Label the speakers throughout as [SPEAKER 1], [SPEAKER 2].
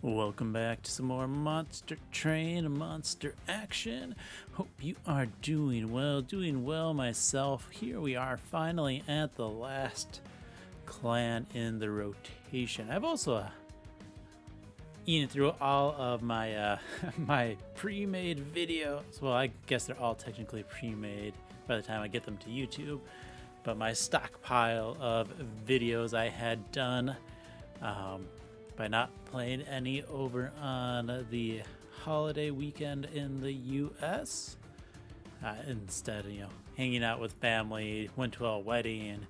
[SPEAKER 1] Welcome back to some more Monster Train Monster Action. Hope you are doing well myself. Here we are finally at the last clan in the rotation. I've also eaten through all of my my pre-made videos. Well, I guess they're all technically pre-made by the time I get them to YouTube. But my stockpile of videos I had done by not playing any over on the holiday weekend in the US. Instead, hanging out with family, went to a wedding,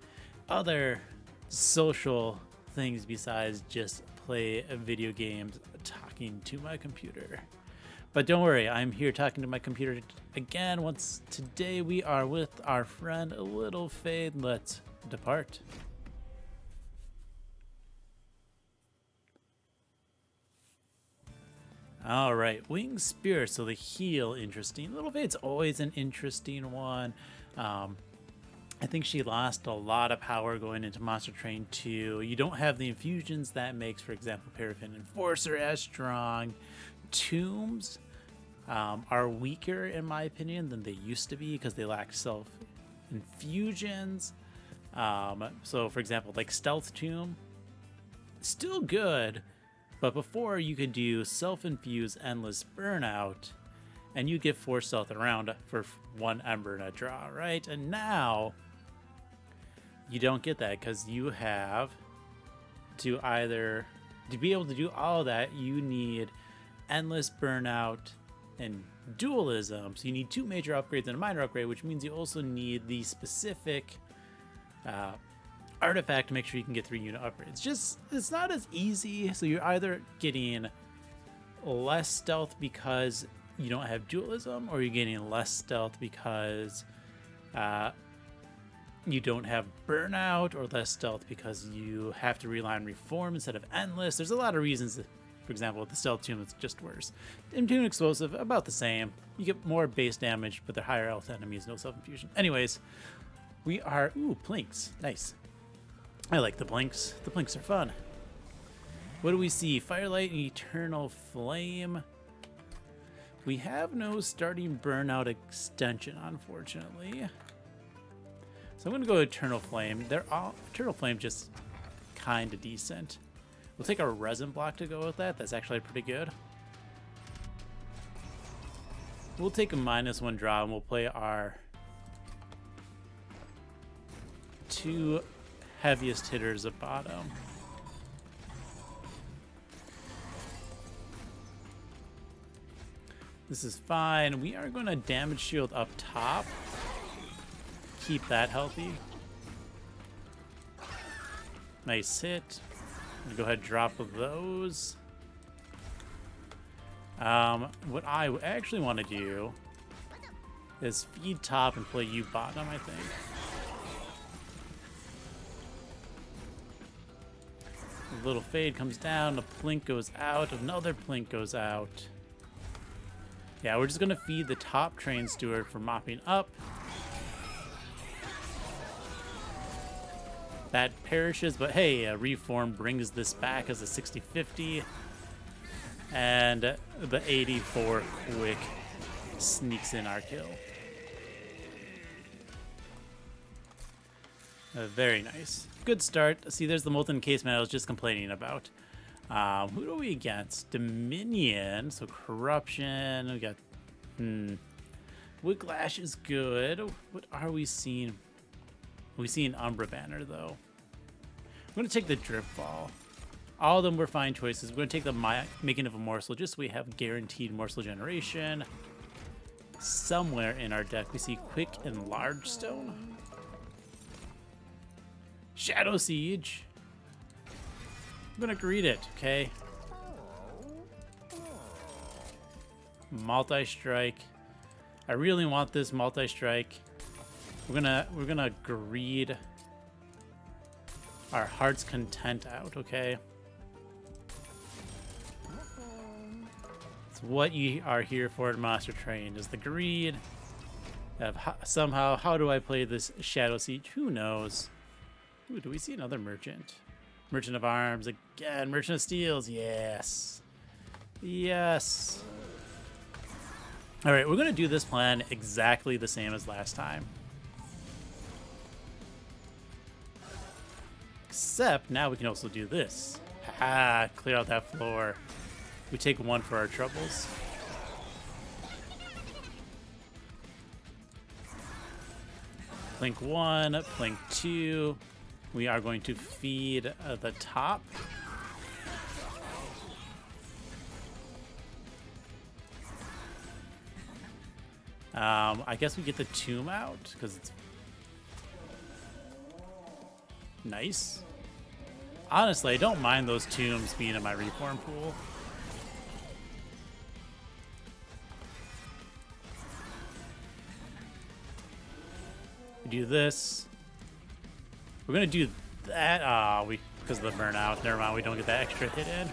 [SPEAKER 1] other social things besides just play video games, talking to my computer. But don't worry, I'm here talking to my computer again. Today we are with our friend Little Fade. Let's depart. All right, Winged Spirit, so the heal, interesting. Little Fade's always an interesting one. I think she lost a lot of power going into Monster Train 2. You don't have the infusions that makes, for example, Paraffin Enforcer as strong. Tombs are weaker, in my opinion, than they used to be because they lack self-infusions. So, for example, like Stealth Tomb, still good. But before, you could do self-infuse Endless Burnout, and you get 4 stealth around for 1 Ember in a draw, right? And now, you don't get that, because you have to to be able to do all of that, you need Endless Burnout and Dualism. So you need 2 major upgrades and a minor upgrade, which means you also need the specific artifact to make sure you can get 3 unit upgrades. It's not as easy. So you're either getting less stealth because you don't have dualism, or you're getting less stealth because you don't have burnout, or less stealth because you have to rely on reform instead of endless. There's a lot of reasons. For example, with the stealth tomb, it's just worse. Impune explosive, about the same. You get more base damage, but they're higher health enemies, no self-infusion. Anyways, we are plinks. Nice. I like the blinks. The blinks are fun. What do we see? Firelight and Eternal Flame. We have no starting burnout extension, unfortunately. So I'm going to go Eternal Flame. Eternal Flame just kind of decent. We'll take our resin block to go with that. That's actually pretty good. We'll take a -1 draw and we'll play our 2 heaviest hitters at bottom. This is fine. We are going to damage shield up top. Keep that healthy. Nice hit. I'm gonna go ahead and drop those. What I actually want to do is feed top and play you bottom, I think. A little fade comes down, a plink goes out, another plink goes out. Yeah, we're just gonna feed the top train steward for mopping up. That perishes, but hey, Reform brings this back as a 60-50. And the 84 quick sneaks in our kill. Very nice. Good start. See, there's the molten casement I was just complaining about. Who do we against? Dominion, so corruption. We got Whiplash is good. What are we seeing? We see an Umbra banner, though. I'm going to take the Drip Fall. All of them were fine choices. We're going to take the Making of a Morsel, just so we have guaranteed morsel generation. Somewhere in our deck, we see Quick and Large Stone. Shadow Siege. I'm going to greet it, okay? Multi-Strike. I really want this Multi-Strike. We're gonna greed our Heart's Content out, okay? It's what you are here for at Monster Train, is the greed of somehow, how do I play this Shadow Siege? Who knows? Ooh, do we see another merchant? Merchant of Arms again, Merchant of Steels, yes. Yes. All right, we're going to do this plan exactly the same as last time. Except now we can also do this. Ah, clear out that floor. We take one for our troubles. Plink 1, Plink 2. We are going to feed the top. I guess we get the tomb out because it's nice. Honestly, I don't mind those tombs being in my reform pool. We do this. We're gonna do that. Because of the burnout. Never mind, we don't get that extra hit in.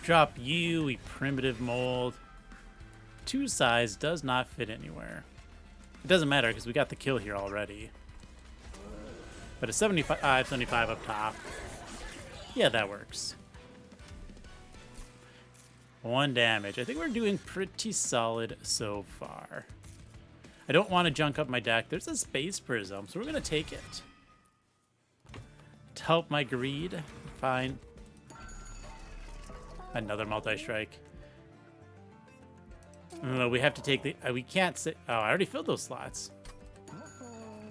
[SPEAKER 1] Drop you, we primitive mold. 2 size does not fit anywhere. It doesn't matter because we got the kill here already. But a 75 up top. Yeah, that works. 1 damage. I think we're doing pretty solid so far. I don't want to junk up my deck. There's a space prism, so we're going to take it. To help my greed. Fine. Another multi-strike. We have to take the... we can't say... Oh, I already filled those slots.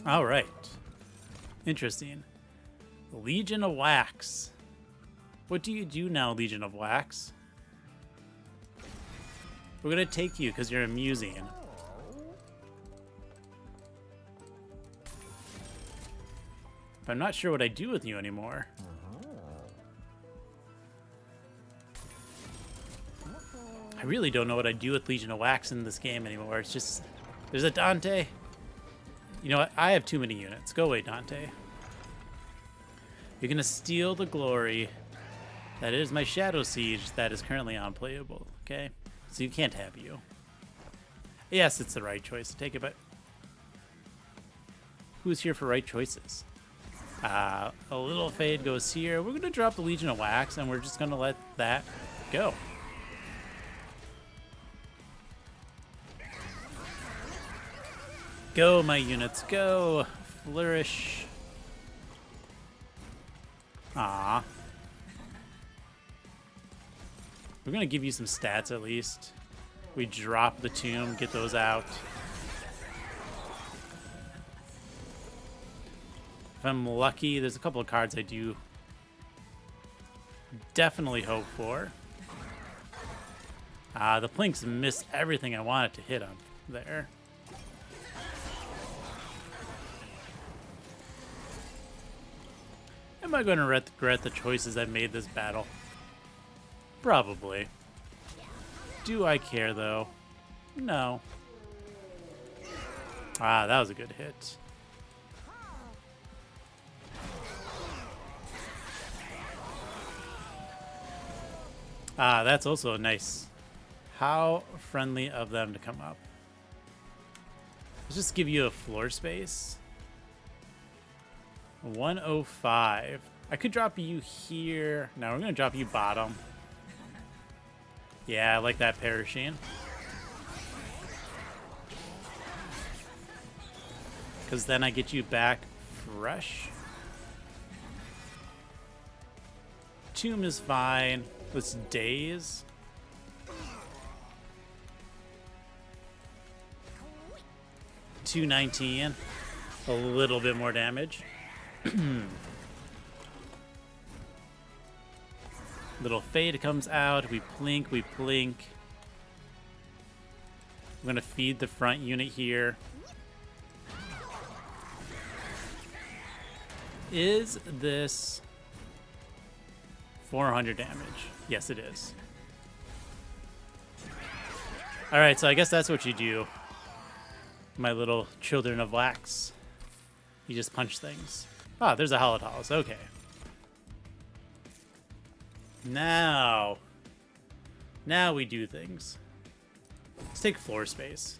[SPEAKER 1] All right. Interesting. Legion of Wax. What do you do now, Legion of Wax? We're going to take you because you're amusing. But I'm not sure what I do with you anymore. I really don't know what I do with Legion of Wax in this game anymore. It's just... There's a Dante. You know what? I have too many units. Go away, Dante. You're going to steal the glory. That is my Shadow Siege that is currently unplayable. Okay? So you can't have you. Yes, it's the right choice to take it, but... Who's here for right choices? A little fade goes here. We're going to drop the Legion of Wax, and we're just going to let that go. Go, my units, go! Flourish. Ah. We're gonna give you some stats at least. We drop the tomb, get those out. If I'm lucky, there's a couple of cards I do definitely hope for. The Plinks missed everything I wanted to hit on there. Am I going to regret the choices I made this battle? Probably. Do I care, though? No. That was a good hit. That's also nice. How friendly of them to come up. Let's just give you a floor space. 105. I could drop you here. No, we're going to drop you bottom. Yeah, I like that Parasheen. Because then I get you back fresh. Tomb is fine. Let's daze. $219. A little bit more damage. Little fade comes out. We plink, we plink. I'm gonna feed the front unit here. Is this 400 damage? Yes, it is. All right, so I guess that's what you do, my little children of wax. You just punch things. Ah, there's a Holotaurus. Okay. Now we do things. Let's take floor space.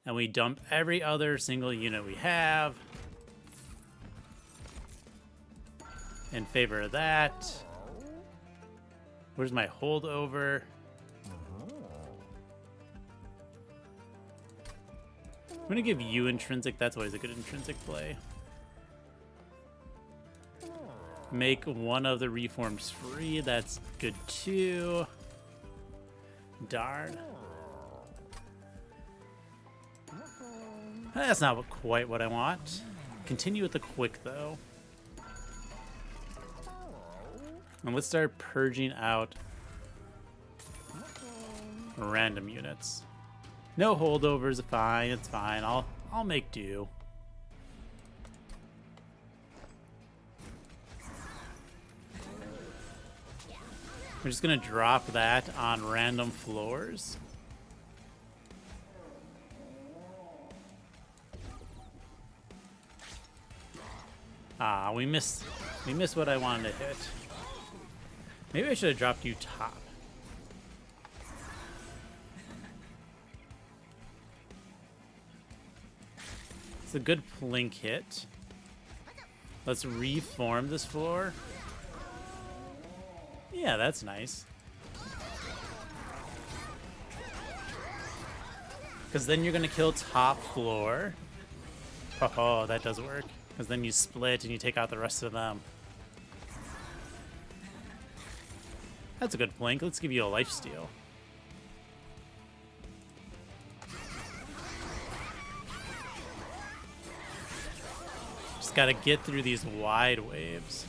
[SPEAKER 1] And we dump every other single unit we have. in favor of that. Where's my holdover? I'm gonna give you intrinsic. That's always a good intrinsic play. Make one of the reforms free. That's good too. Darn. That's not quite what I want. Continue with the quick though. And let's start purging out random units. No holdovers, fine, it's fine. I'll make do. We're just gonna drop that on random floors. Ah, we missed what I wanted to hit. Maybe I should have dropped you top. It's a good plink hit. Let's reform this floor. Yeah, that's nice. Because then you're going to kill top floor. Oh, that does work. Because then you split and you take out the rest of them. That's a good plink. Let's give you a lifesteal. Just got to get through these wide waves.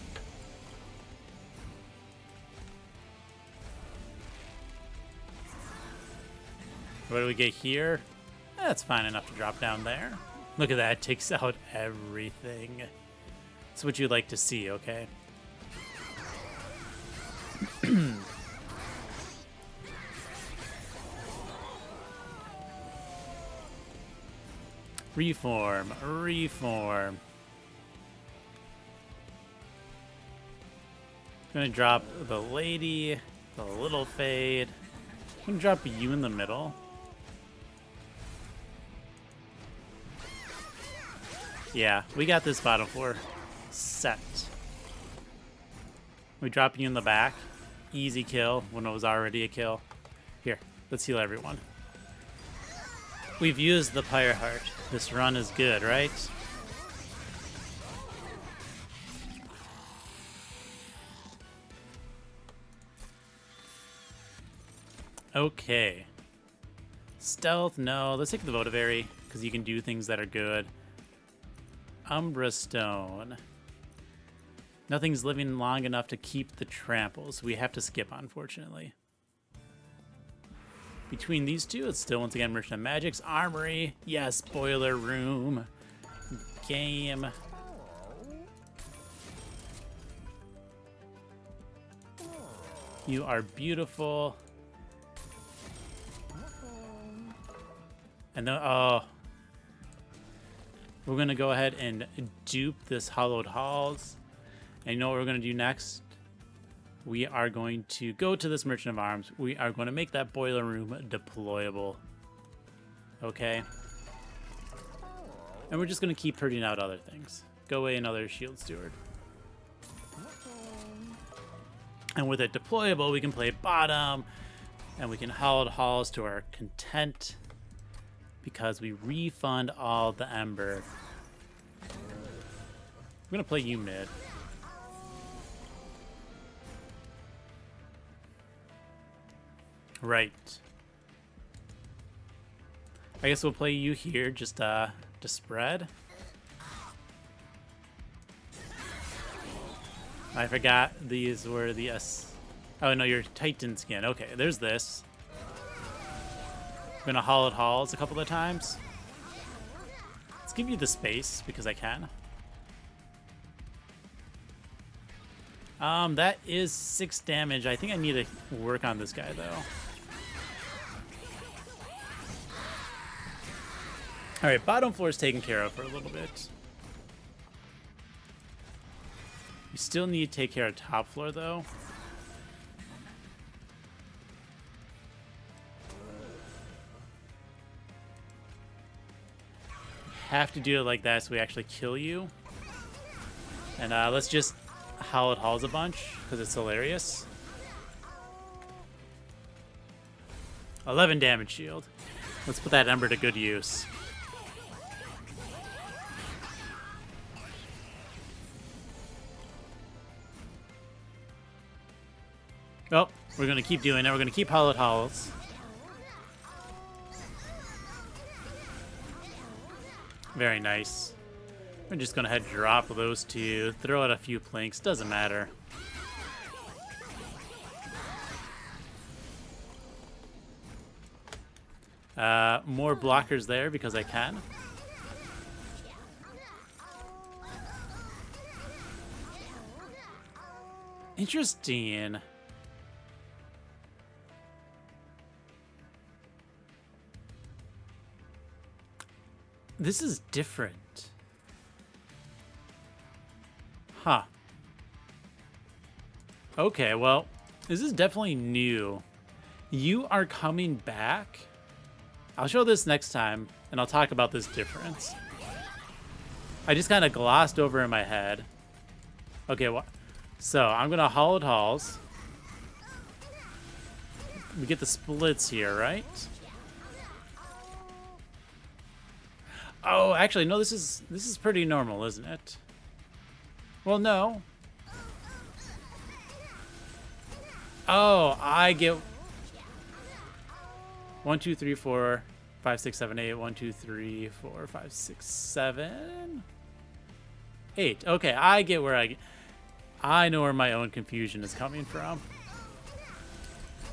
[SPEAKER 1] What do we get here? That's fine enough to drop down there. Look at that, it takes out everything. That's what you'd like to see, okay? Reform, reform. Gonna drop the lady, the little fade. I'm gonna drop you in the middle. Yeah, we got this bottom floor set. We drop you in the back. Easy kill when it was already a kill. Here, let's heal everyone. We've used the Pyre Heart. This run is good, right? Okay. Stealth, no. Let's take the Votivary, because you can do things that are good. Umbra Stone. Nothing's living long enough to keep the trample, so we have to skip, unfortunately. Between these two, it's still, once again, Merchant of Magic's Armory. Yes, Boiler Room. Game. You are beautiful. And then, oh. We're going to go ahead and dupe this Hollowed Halls. And you know what we're going to do next? We are going to go to this Merchant of Arms. We are going to make that Boiler Room deployable. Okay? And we're just going to keep purging out other things. Go away another Shield Steward. And with it deployable, we can play bottom. And we can Hollowed Halls to our content. Because we refund all the Ember. I'm going to play you mid. Right. I guess we'll play you here just to spread. I forgot these were the Oh no, your Titan skin. Okay, there's this. I'm gonna Hollowed Halls a couple of times. Let's give you the space because I can. That is 6 damage. I think I need to work on this guy though. All right, bottom floor is taken care of for a little bit. We still need to take care of top floor though. Have to do it like that so we actually kill you. And let's just Hallowed Halls a bunch because it's hilarious. 11 damage shield. Let's put that Ember to good use. Oh, we're going to keep doing it. We're going to keep Hallowed Halls. Very nice. We're just going to head drop those two. Throw out a few planks. Doesn't matter. More blockers there because I can. Interesting. This is different. Huh. Okay, well, this is definitely new. You are coming back. I'll show this next time, and I'll talk about this difference. I just kind of glossed over in my head. Okay, what? So I'm gonna Hallowed Halls. We get the splits here, right? Oh, actually, no. This is pretty normal, isn't it? Well, no. Oh, I get 1, 2, 3, 4, 5, 6, 7, 8. 1, 2, 3, 4, 5, 6, 7, 8. Okay, I get where I know where my own confusion is coming from.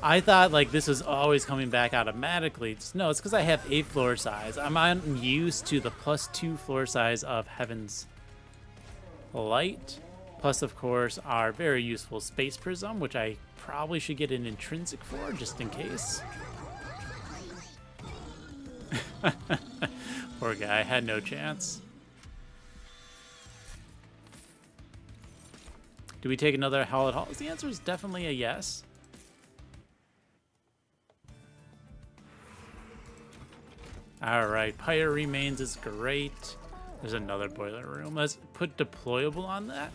[SPEAKER 1] I thought like this was always coming back automatically. No, it's because I have 8 floor size. I'm unused to the +2 floor size of Heaven's Light. Plus, of course, our very useful Space Prism, which I probably should get an intrinsic for, just in case. Poor guy, had no chance. Do we take another Hallowed Halls? The answer is definitely a yes. Alright, Pyre Remains is great. There's another boiler room. Let's put deployable on that.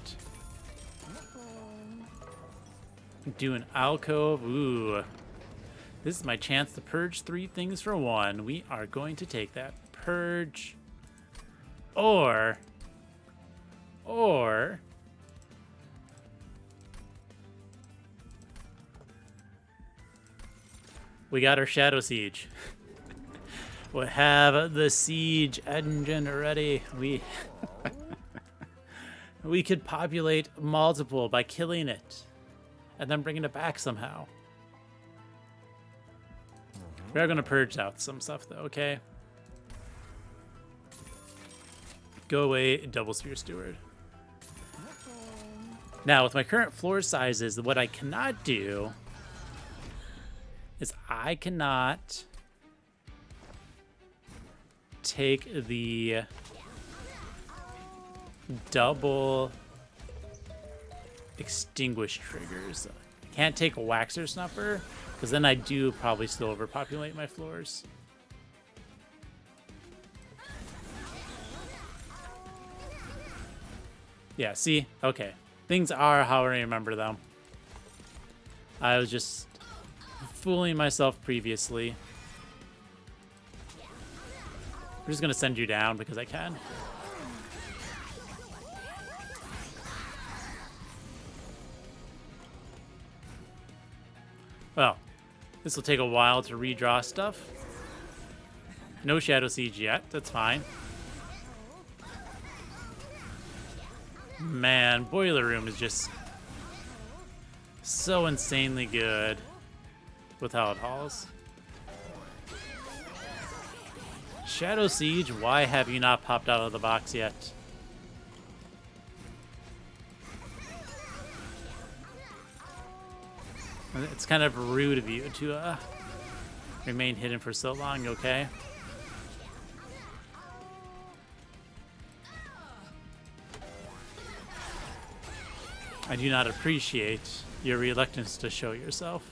[SPEAKER 1] Do an alcove. Ooh. This is my chance to purge 3 things for 1. We are going to take that. Purge. Or. We got our Shadow Siege. We have the siege engine ready. We could populate multiple by killing it and then bringing it back somehow. We are going to purge out some stuff though, okay? Go away, Double Sphere Steward. Now, with my current floor sizes, what I cannot do is I cannot take the double extinguish triggers. I can't take a Waxer Snuffer, because then I do probably still overpopulate my floors. Yeah, see? Okay. Things are how I remember them. I was just fooling myself previously. I'm just going to send you down because I can. Well, this will take a while to redraw stuff. No Shadow Siege yet. That's fine. Man, Boiler Room is just so insanely good with Hallowed Halls. Shadow Siege, why have you not popped out of the box yet? It's kind of rude of you to remain hidden for so long, okay? I do not appreciate your reluctance to show yourself.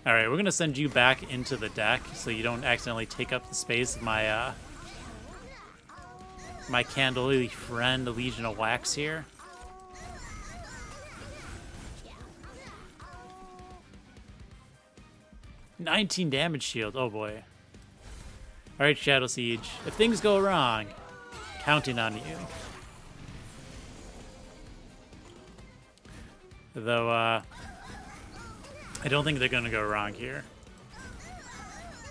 [SPEAKER 1] Alright, we're going to send you back into the deck so you don't accidentally take up the space of my my candlely friend, the Legion of Wax here. $19 damage shield. Oh boy. Alright, Shadow Siege. If things go wrong, counting on you. Though, I don't think they're gonna go wrong here.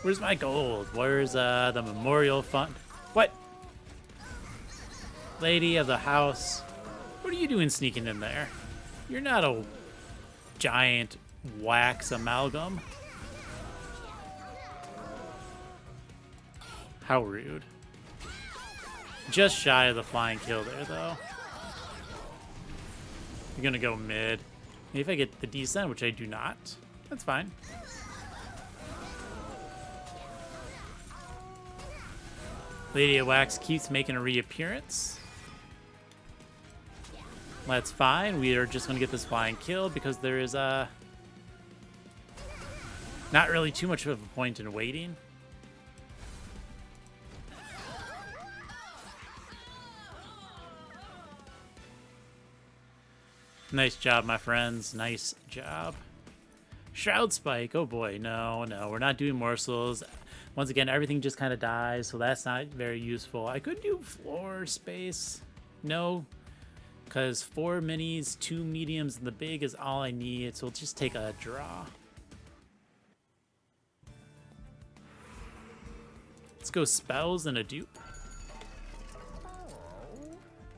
[SPEAKER 1] Where's my gold? Where's the memorial fund? What? Lady of the house. What are you doing sneaking in there? You're not a giant wax amalgam. How rude. Just shy of the flying kill there, though. You're gonna go mid. Maybe if I get the descent, which I do not, that's fine. Lady of Wax keeps making a reappearance. That's fine. We are just gonna get this flying kill because there is not really too much of a point in waiting. Nice job, my friends. Nice job. Shroud Spike. Oh boy, no, we're not doing morsels. Once again, everything just kind of dies, so that's not very useful. I could do floor space. No, because 4 minis, 2 mediums, and the big is all I need, so we'll just take a draw. Let's go spells and a dupe.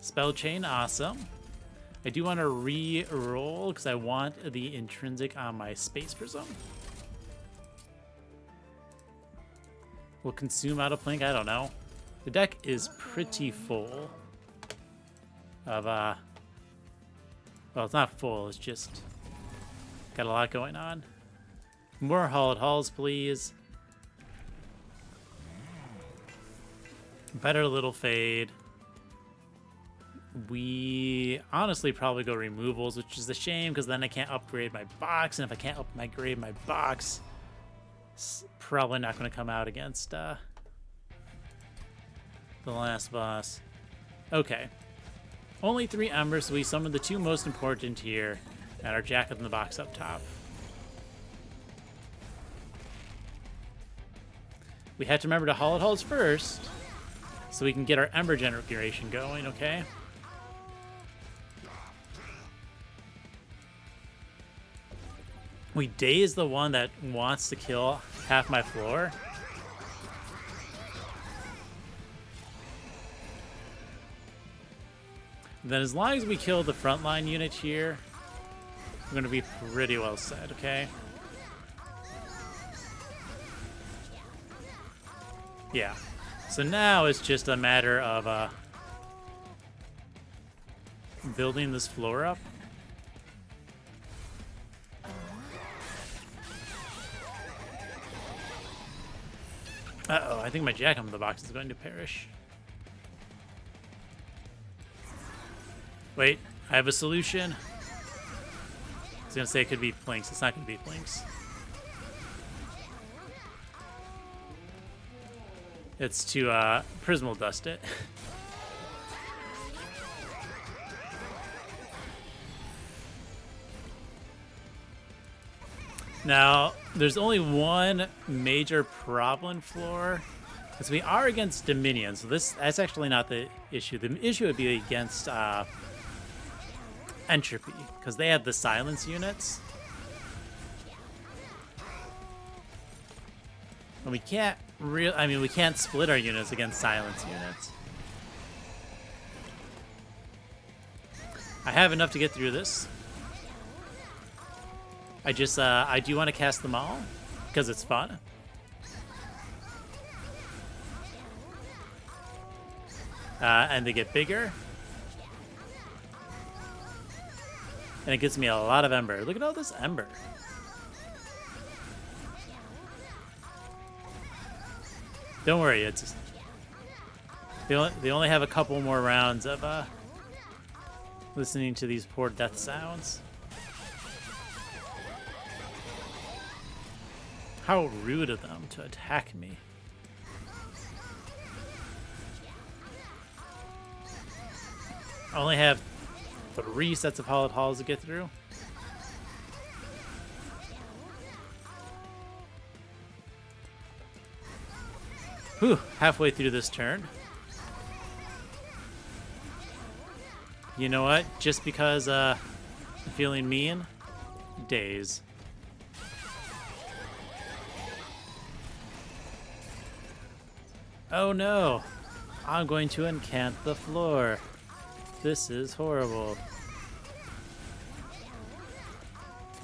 [SPEAKER 1] Spell chain, awesome. I do want to re-roll because I want the intrinsic on my Space Prism. Will consume out of Plink? I don't know. The deck is pretty full of, well, it's not full, it's just got a lot going on. More Hallowed Halls, please. Better Little Fade. We honestly probably go removals, which is a shame because then I can't upgrade my box, and if I can't upgrade my box, it's probably not going to come out against the last boss. Okay. Only 3 embers, so we summoned the 2 most important here, and our Jacket in the Box up top. We have to remember to Hallowed Halls first, so we can get our Ember generation going, okay? We daze the one that wants to kill half my floor. Then as long as we kill the frontline unit here, we're going to be pretty well set, okay? Yeah. So now it's just a matter of building this floor up. Uh-oh, I think my Jack in the Box is going to perish. Wait, I have a solution. I was going to say it could be Plinks. It's not going to be Plinks. It's to Prismal Dust it. Now, there's only one major problem floor, because we are against Dominion, so that's actually not the issue. The issue would be against Entropy, because they have the silence units. And we can't we can't split our units against silence units. I have enough to get through this. I do want to cast them all because it's fun. And they get bigger. And it gives me a lot of Ember. Look at all this Ember. Don't worry, it's they only have a couple more rounds of listening to these poor death sounds. How rude of them to attack me. I only have 3 sets of hollowed halls to get through. Whew, halfway through this turn. You know what? Just because I'm feeling mean, days. Oh no! I'm going to encant the floor. This is horrible.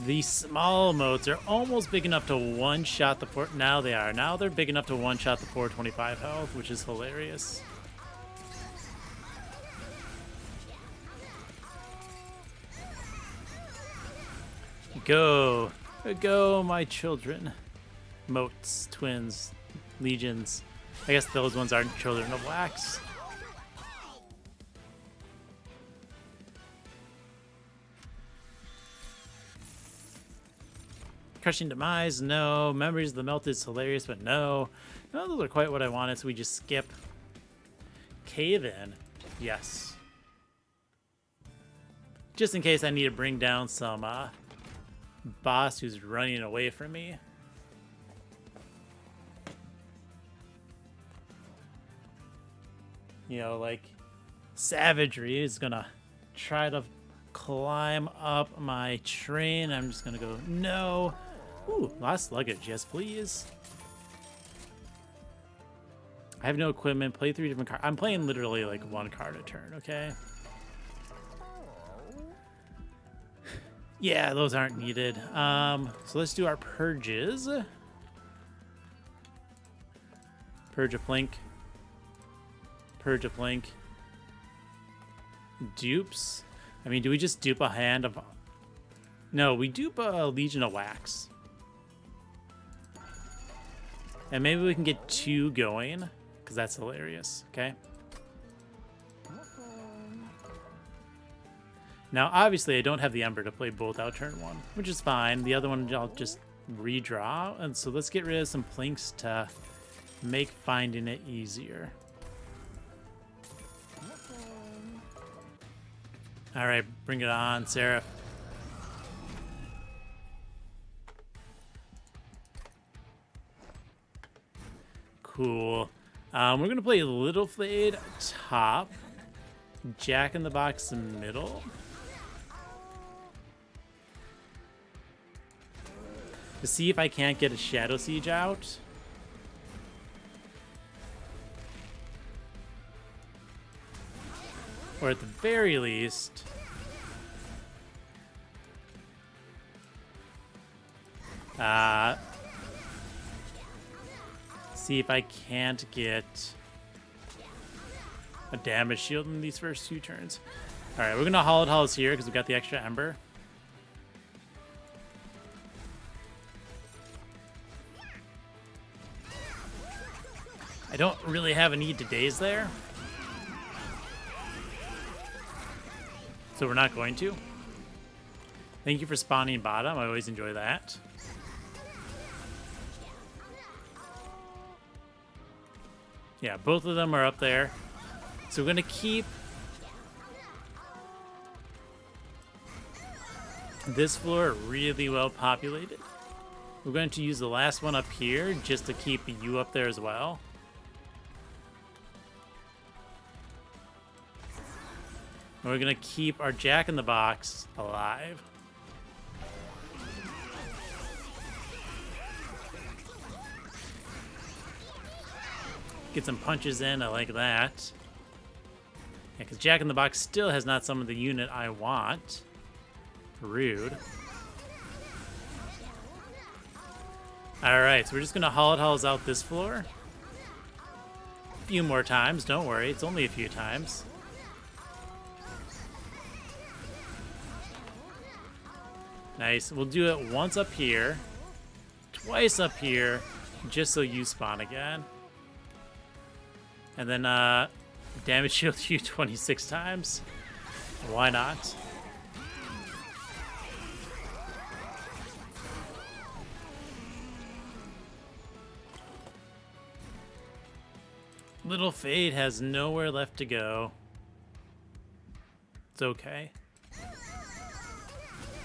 [SPEAKER 1] These small motes are almost big enough to one-shot the 4... Now they are. Now they're big enough to one-shot the 425 health, which is hilarious. Go. Go, my children. Motes, twins, legions. I guess those ones aren't children of wax. Crushing Demise, no. Memories of the Melted is hilarious, but no. No, those are quite what I wanted, so we just skip. Cave in, yes. Just in case I need to bring down some boss who's running away from me. You know, like savagery is gonna try to climb up my train. I'm just gonna go, no. Ooh, lost luggage, yes please. I have no equipment, play 3 different cards. I'm playing literally like 1 card a turn, okay? Yeah, those aren't needed. So let's do our purges. Purge a Plink. Purge a Plink. Dupes. I mean, do we just dupe a hand of... No, we dupe a Legion of Wax. And maybe we can get 2 going, because that's hilarious, okay? Now, obviously, I don't have the Ember to play both out turn 1, which is fine. The other one I'll just redraw. And so let's get rid of some Plinks to make finding it easier. All right, bring it on, Seraph. Cool. We're going to play Little Flayed top, Jack in the Box middle. To see if I can't get a Shadow Siege out. Or at the very least... see if I can't get a damage shield in these first 2 turns. Alright, we're going to Hollowed Halls here because we got the extra Ember. I don't really have a need to daze there. So we're not going to. Thank you for spawning bottom. I always enjoy that. Yeah, both of them are up there. So we're going to keep this floor really well populated. We're going to use the last one up here just to keep you up there as well. And we're going to keep our Jack in the Box alive. Get some punches in, I like that. Yeah, because Jack in the Box still has not summoned the unit I want. Rude. Alright, so we're just going to Hollowed Halls out this floor. A few more times, don't worry, it's only a few times. Nice, we'll do it once up here, twice up here, just so you spawn again. And then damage shield you 26 times. Why not? Little Fade has nowhere left to go. It's okay.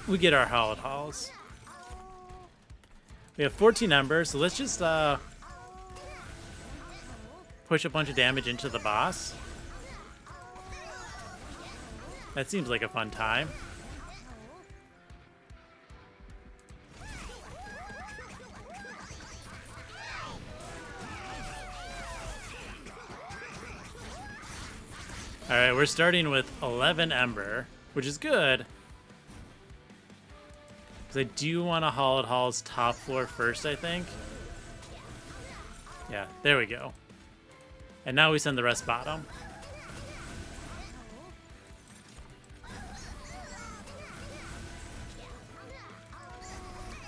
[SPEAKER 1] We get our Hallowed Halls. We have 14 embers, so let's just push a bunch of damage into the boss. That seems like a fun time. Alright, we're starting with 11 Ember, which is good. Because I do want to Hallowed Halls top floor first, I think. Yeah, there we go. And now we send the rest bottom.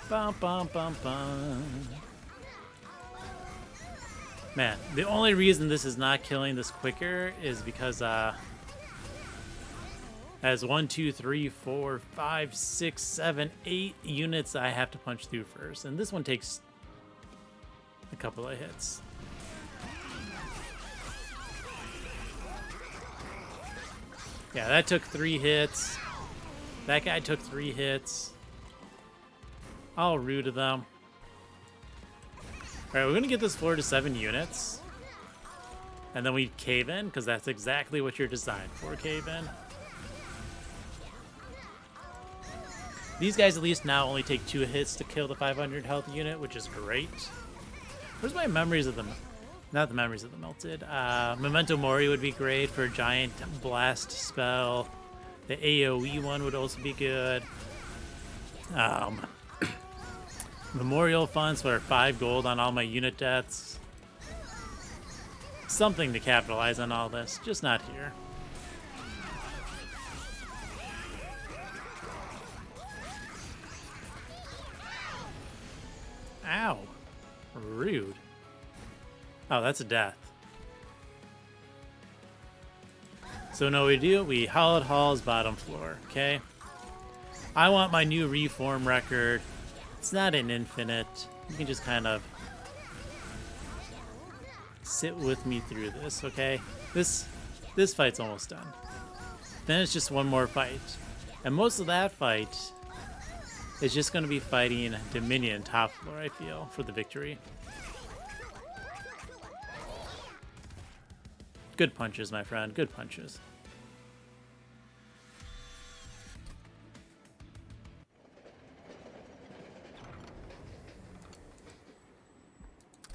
[SPEAKER 1] Bum, bum, bum, bum. Man, the only reason this is not killing this quicker is because as 1, 2, 3, 4, 5, 6, 7, 8 units I have to punch through first. And this one takes a couple of hits. Yeah, that took 3 hits. That guy took 3 hits. I'll root to them. Alright, we're going to get this floor to 7 units. And then we cave in, because that's exactly what you're designed for, cave in. These guys at least now only take 2 hits to kill the 500 health unit, which is great. Where's my memories of the... Not the memories of the melted. Memento Mori would be great for a giant blast spell. The AoE one would also be good. Memorial funds for 5 gold on all my unit deaths. Something to capitalize on all this, just not here. Ow. Rude. Oh, that's a death. So no, we do. We Hallowed Halls bottom floor, okay? I want my new reform record. It's not an infinite. You can just kind of sit with me through this, okay? This fight's almost done. Then it's just one more fight. And most of that fight is just going to be fighting Dominion top floor, I feel, for the victory. Good punches, my friend. Good punches.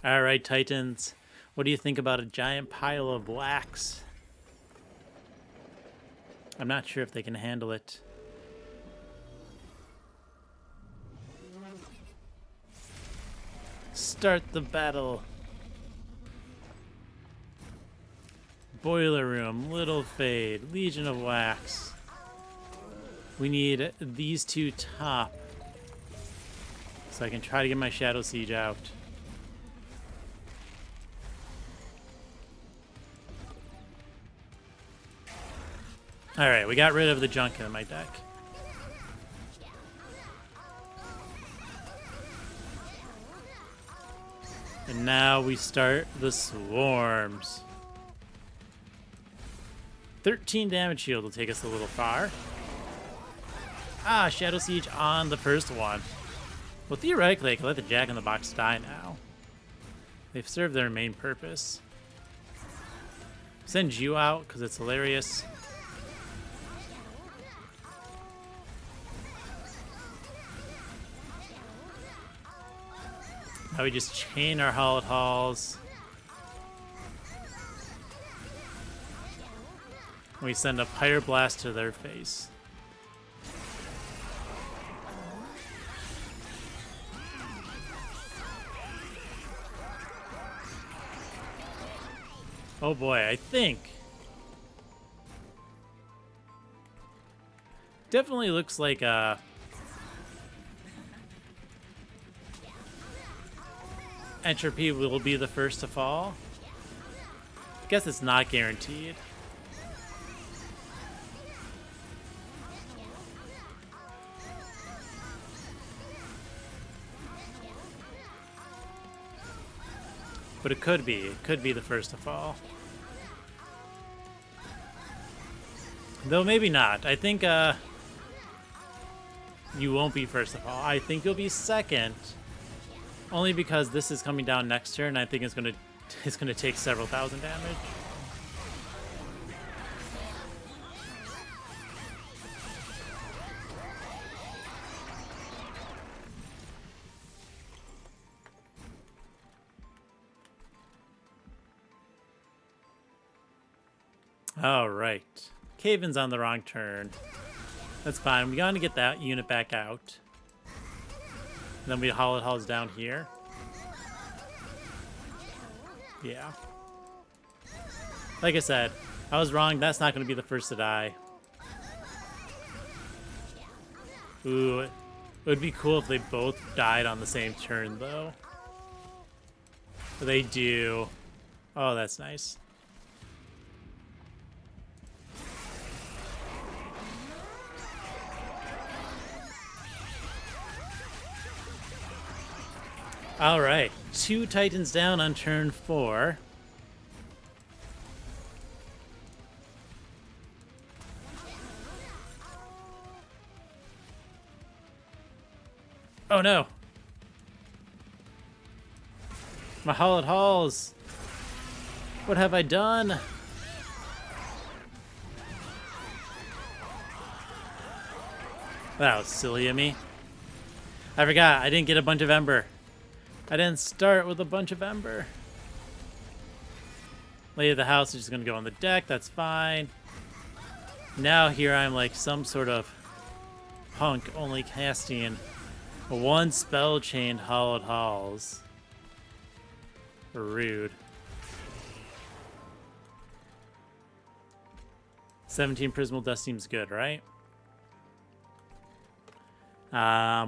[SPEAKER 1] All right, Titans. What do you think about a giant pile of wax? I'm not sure if they can handle it. Start the battle. Boiler Room, Little Fade, Legion of Wax. We need these 2 top so I can try to get my Shadow Siege out. Alright, we got rid of the junk in my deck. And now we start the swarms. 13 damage shield will take us a little far. Ah, Shadow Siege on the first one. Well, theoretically, I can let the Jack-in-the-Box die now. They've served their main purpose. Send you out, because it's hilarious. Now we just chain our Hallowed Halls. We send a Pyre Blast to their face. Oh boy, I think. Definitely looks like Entropy will be the first to fall. I guess it's not guaranteed. But it could be. It could be the first to fall. Though maybe not. I think you won't be first of all. I think you'll be second. Only because this is coming down next turn, I think it's gonna take several thousand damage. All right. Caven's on the wrong turn. That's fine. We gotta get that unit back out. And then we haul it hauls down here. Yeah. Like I said, I was wrong. That's not going to be the first to die. Ooh, it would be cool if they both died on the same turn, though. But they do. Oh, that's nice. All right, 2 Titans down on turn 4. Oh no! My Hollowed Halls! What have I done? That was silly of me. I forgot, I didn't get a bunch of Ember. I didn't start with a bunch of Ember. Lady of the House is just gonna go on the deck, that's fine. Now here I'm like some sort of punk only casting 1 spell chained Hollowed Halls. Rude. 17 Prismal Dust seems good, right? I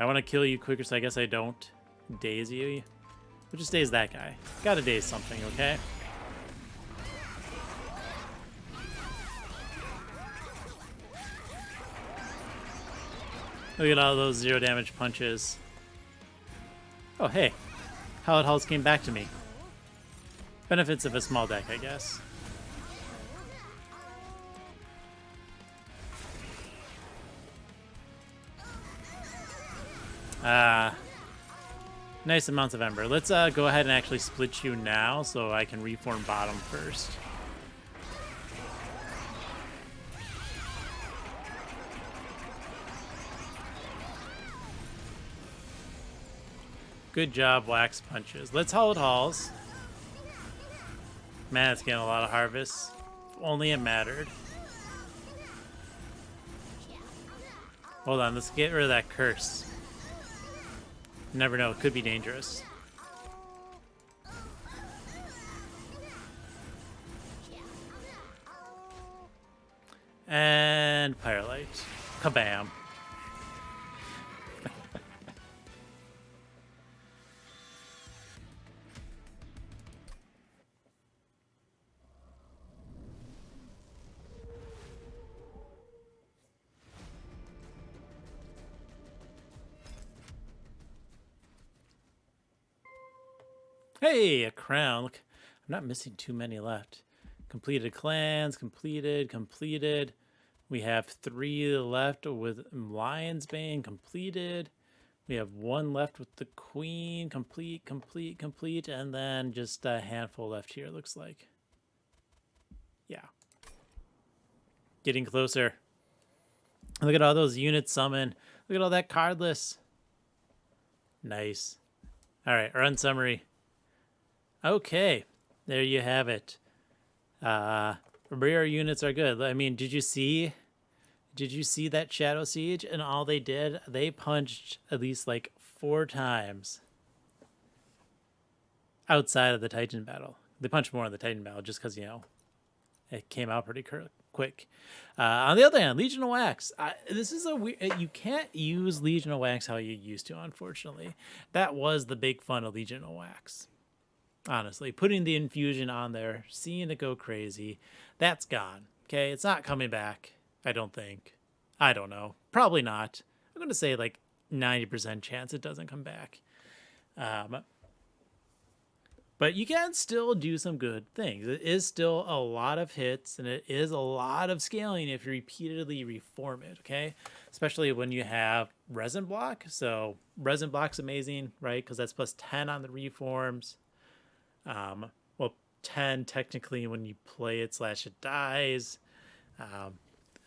[SPEAKER 1] want to kill you quicker, so I guess I don't daze you. We'll just daze that guy. Gotta daze something, okay? Look at all those 0 damage punches. Oh, hey. Hallowed Halls came back to me. Benefits of a small deck, I guess. Nice amounts of Ember. Let's go ahead and actually split you now so I can reform bottom first. Good job, Wax Punches. Let's Hollowed Halls. Man, it's getting a lot of harvests. If only it mattered. Hold on, let's get rid of that curse. You never know, it could be dangerous. And Pyrolite. Kabam. Hey, a crown. Look, I'm not missing too many left. Completed clans, completed. We have 3 left with Lion's Bane, completed. We have 1 left with the Queen, complete. And then just a handful left here, looks like. Yeah. Getting closer. Look at all those units summoned. Look at all that card list. Nice. All right, run summary. Okay, there you have it. Rare units are good. I mean, did you see that Shadow Siege? And all they did, they punched at least like 4 times outside of the Titan battle. They punched more in the Titan battle just because, you know, it came out pretty quick. On the other hand, Legion of Wax. This is a weird. You can't use Legion of Wax how you used to, unfortunately. That was the big fun of Legion of Wax. Honestly, putting the infusion on there, seeing it go crazy, that's gone. Okay, it's not coming back. I don't think. I don't know. Probably not. I'm gonna say like 90% chance it doesn't come back. But But you can still do some good things. It is still a lot of hits, and it is a lot of scaling if you repeatedly reform it, okay? Especially when you have resin block. So resin block's amazing, right? Because that's plus 10 on the reforms. Well, 10 technically when you play it slash it dies. I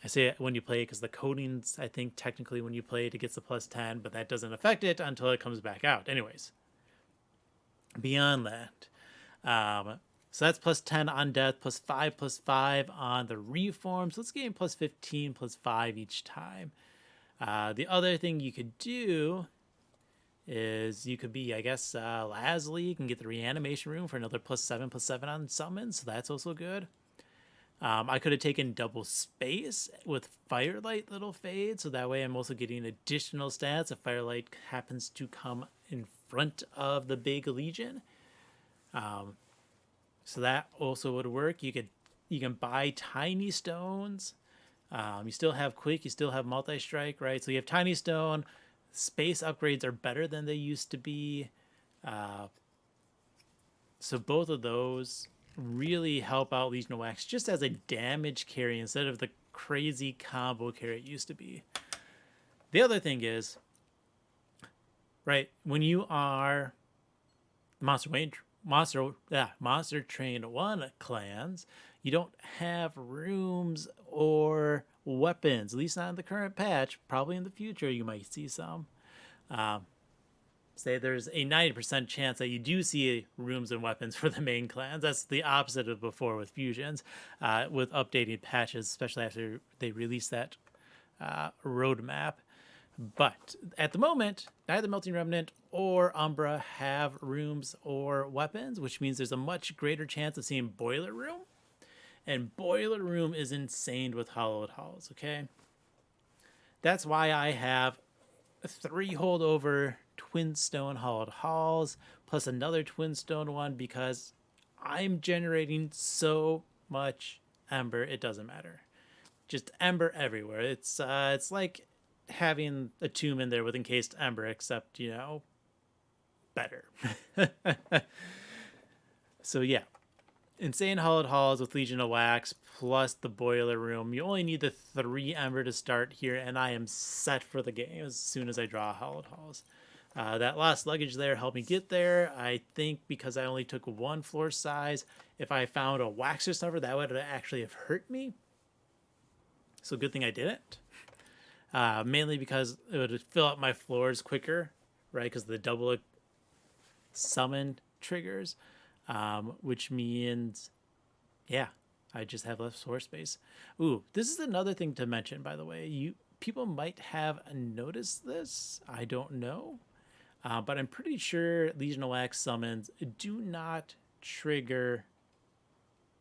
[SPEAKER 1] say it when you play it because the coatings, I think technically when you play it, it gets the plus 10, but that doesn't affect it until it comes back out. Anyways, beyond that, so that's plus 10 on death, plus 5 on the reform. So let's get plus 15, plus 5 each time. The other thing you could do is you could be, I guess, Lasley. You can get the reanimation room for another plus 7 on summons. So that's also good. I could have taken double space with Firelight Little Fade, so that way I'm also getting additional stats if Firelight happens to come in front of the big Legion. So that also would work. You can buy tiny stones. You still have quick, you still have multi-strike, right? So you have tiny stone. Space upgrades are better than they used to be. So both of those really help out Legion of Wax just as a damage carry instead of the crazy combo carry it used to be. The other thing is, right, when you are Monster Train 1 clans, you don't have rooms or weapons, at least not in the current patch. Probably in the future you might see some. Say there's a 90% chance that you do see rooms and weapons for the main clans. That's the opposite of before with fusions, with updated patches, especially after they release that roadmap. But at the moment, neither Melting Remnant or Umbra have rooms or weapons, which means there's a much greater chance of seeing Boiler Room. And Boiler Room is insane with Hollowed Halls, okay? That's why I have 3 holdover Twin Stone Hollowed Halls plus another Twin Stone one because I'm generating so much Ember, it doesn't matter. Just Ember everywhere. It's like having a tomb in there with encased Ember, except, you know, better. So yeah, insane Hollowed Halls with Legion of Wax plus the Boiler Room. You only need the 3 Ember to start here, and I am set for the game as soon as I draw Hollowed Halls. That last luggage there helped me get there. I think because I only took 1 floor size, if I found a Waxer Snuffer, that would actually have hurt me. So good thing I didn't. Mainly because it would fill up my floors quicker, right? Because the double summon triggers, which means, yeah, I just have less floor space. Ooh, this is another thing to mention, by the way. People might have noticed this. I don't know. But I'm pretty sure Legion of Wax summons do not trigger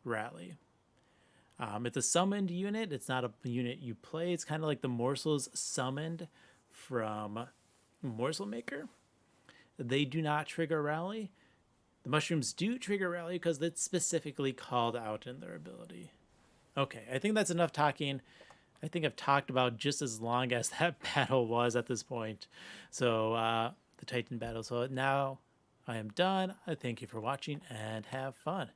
[SPEAKER 1] Rally. It's a summoned unit. It's not a unit you play. It's kind of like the morsels summoned from Morsel Maker. They do not trigger Rally. The mushrooms do trigger Rally because it's specifically called out in their ability. Okay, I think that's enough talking. I think I've talked about just as long as that battle was at this point. So, the Titan battle. So now I am done. I thank you for watching and have fun.